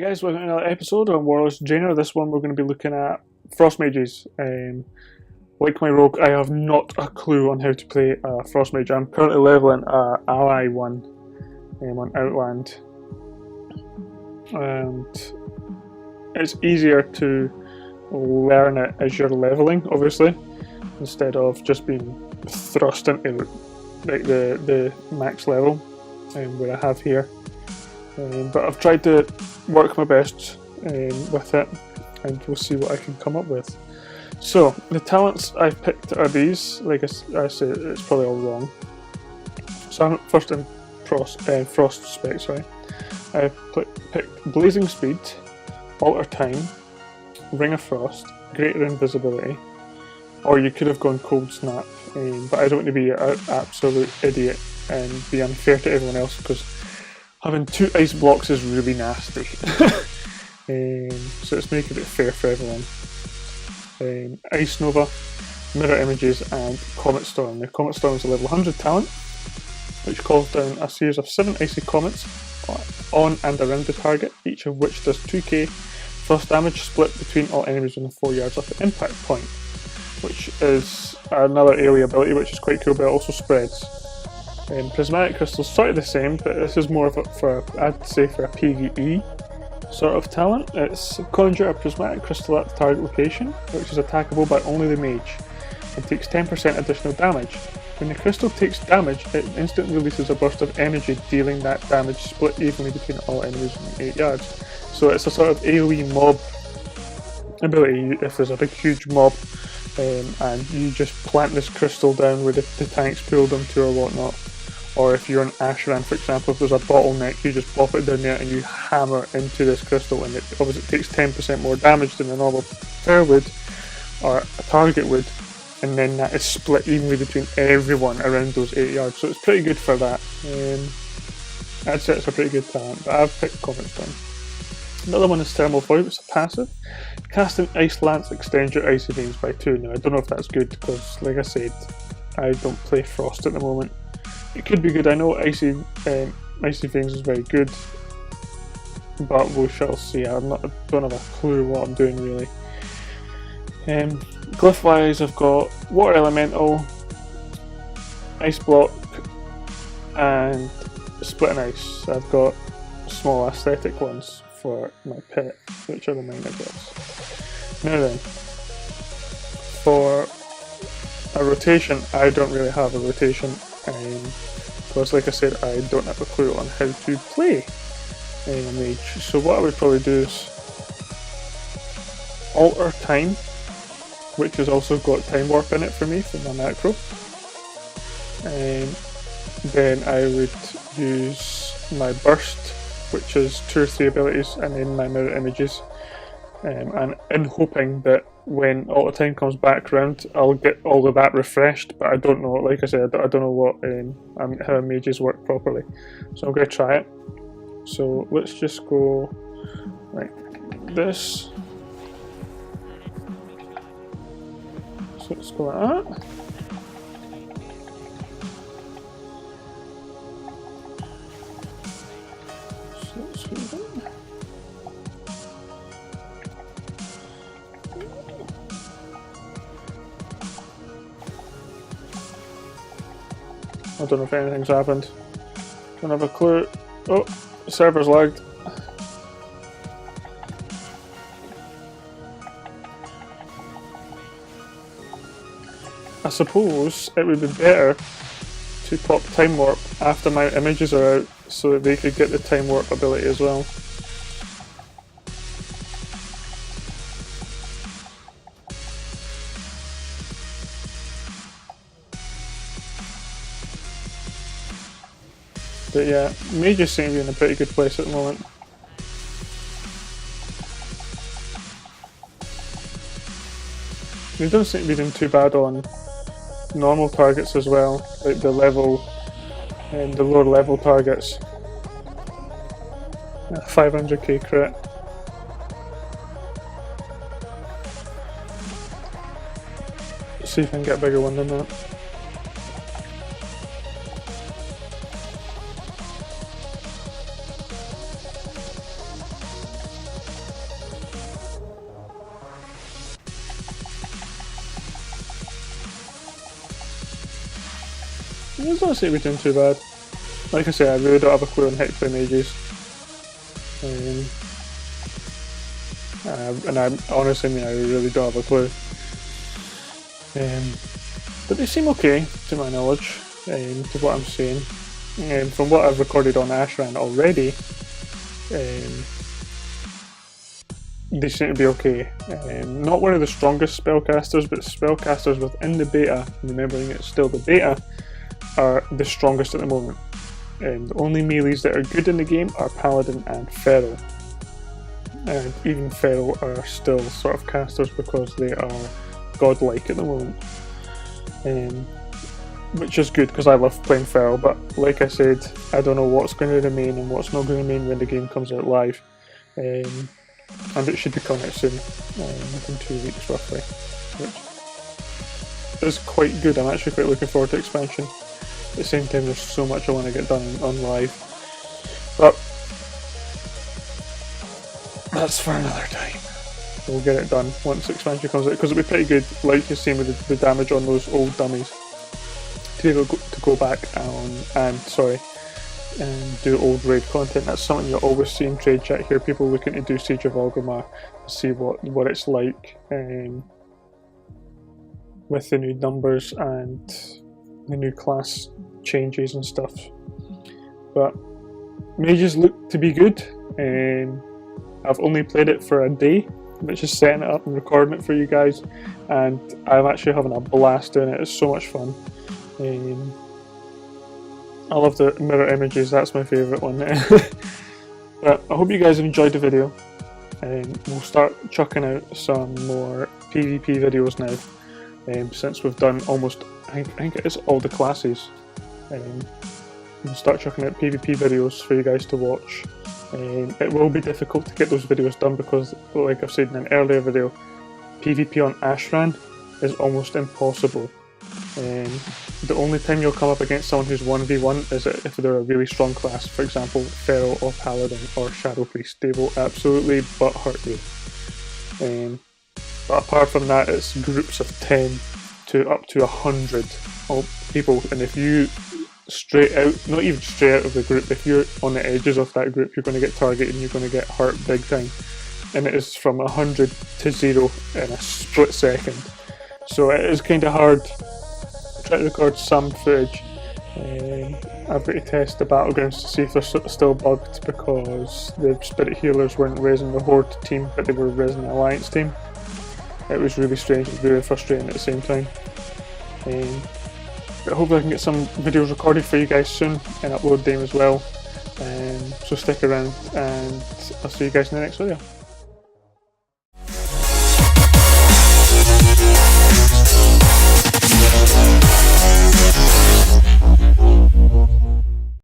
Guys, welcome to another episode on Warlords Jaina. This one we're going to be looking at Frost Mages. Like my rogue, I have not a clue on how to play Frost Mage. I'm currently leveling Ally 1 on Outland. And it's easier to learn it as you're leveling, obviously, instead of just being thrust into like the max level where I have here. But I've tried to work my best with it, and we'll see what I can come up with. So the talents I've picked are these. Like I said, it's probably all wrong. So I'm first in Frost spec. Sorry, I picked Blazing Speed, Alter Time, Ring of Frost, Greater Invisibility, or you could have gone Cold Snap. But I don't want to be an absolute idiot and be unfair to everyone else, because having 2 ice blocks is really nasty. So it's making it fair for everyone. Ice Nova, Mirror Images, and Comet Storm. The Comet Storm is a level 100 talent, which calls down a series of 7 icy comets on and around the target, each of which does 2k frost damage split between all enemies within 4 yards of the impact point, which is another area ability which is quite cool, but it also spreads. Prismatic Crystal's sort of the same, but this is more of I'd say for a PvE sort of talent. It's conjure a Prismatic Crystal at the target location, which is attackable by only the mage, and takes 10% additional damage. When the crystal takes damage, it instantly releases a burst of energy, dealing that damage split evenly between all enemies within 8 yards. So it's a sort of AoE mob ability. If there's a big huge mob and you just plant this crystal down where the tanks pull them to or whatnot, or if you're an Ashran, for example, if there's a bottleneck, you just pop it down there and you hammer into this crystal, and it obviously takes 10% more damage than a normal player would, or a target would, and then that is split evenly between everyone around those 8 yards, so it's pretty good for that. I'd say it's a pretty good talent, but I've picked Comet Storm. Another one is Thermal Void, it's a passive. Cast an Ice Lance, extend your Icy Veins by 2. Now, I don't know if that's good, because, like I said, I don't play Frost at the moment. It could be good. I know Icy Veins is very good, but we shall see. I don't have a clue what I'm doing really. Glyph wise, I've got Water Elemental, Ice Block, and Split and Ice. I've got small aesthetic ones for my pet, which are the minor glyphs. Now then, for a rotation, I don't really have a rotation. Because like I said, I don't have a clue on how to play a mage. So what I would probably do is Alter Time, which has also got Time Warp in it for me for my macro. Then I would use my Burst, which is 2 or 3 abilities, and then my Mirror Images. And in hoping that when Alter Time comes back around, I'll get all of that refreshed, but I don't know, like I said, I don't know what how mages work properly. So I'm going to try it. So let's just go like this. So let's go like that. So let's do that. I don't know if anything's happened. Don't have a clue. Oh, the server's lagged. I suppose it would be better to pop Time Warp after my images are out, so that they could get the Time Warp ability as well. But yeah, mages seem to be in a pretty good place at the moment. They don't seem to be doing too bad on normal targets as well, like the level and the lower level targets. 500k crit. Let's see if I can get a bigger one than that. I don't say we're doing too bad. Like I say, I really don't have a clue on how to play mages. And I honestly mean I really don't have a clue. But they seem okay, to my knowledge, to what I'm seeing. From what I've recorded on Ashran already, they seem to be okay. Not one of the strongest spellcasters, but spellcasters within the beta, remembering it's still the beta, are the strongest at the moment. The only melees that are good in the game are Paladin and Feral. And even Feral are still sort of casters because they are godlike at the moment. Which is good because I love playing Feral, but like I said, I don't know what's going to remain and what's not going to remain when the game comes out live. And it should be coming out soon, in 2 weeks roughly, which is quite good. I'm actually quite looking forward to expansion. At the same time, there's so much I want to get done on live, but that's for another time. We'll get it done once expansion comes out, because it'll be pretty good, like you've seen with the damage on those old dummies, to be able to go back and do old raid content. That's something you always see in trade chat here, people looking to do Siege of Orgrimmar, to see what it's like with the new numbers and the new class changes and stuff. But mages look to be good. I've only played it for a day, which is setting it up and recording it for you guys, and I'm actually having a blast doing it. It's so much fun. I love the mirror images, that's my favourite one. But I hope you guys have enjoyed the video, and we'll start chucking out some more PvP videos now, since we've done almost, I think it is all the classes. We'll start chucking out PvP videos for you guys to watch. It will be difficult to get those videos done because, like I've said in an earlier video, PvP on Ashran is almost impossible. The only time you'll come up against someone who's 1v1 is if they're a really strong class, for example Feral or Paladin or Shadow Priest. They will absolutely butt hurt you. But apart from that, it's groups of 10 to up to 100 people, and if you straight out, not even straight out of the group, if you're on the edges of that group, you're going to get targeted and you're going to get hurt big time. And it is from 100 to 0 in a split second. So it is kind of hard. Try to record some footage. I've got to test the battlegrounds to see if they're still bugged, because the spirit healers weren't raising the Horde team, but they were raising the Alliance team. It was really strange and really frustrating at the same time. But hopefully I can get some videos recorded for you guys soon and upload them as well. So stick around, and I'll see you guys in the next video.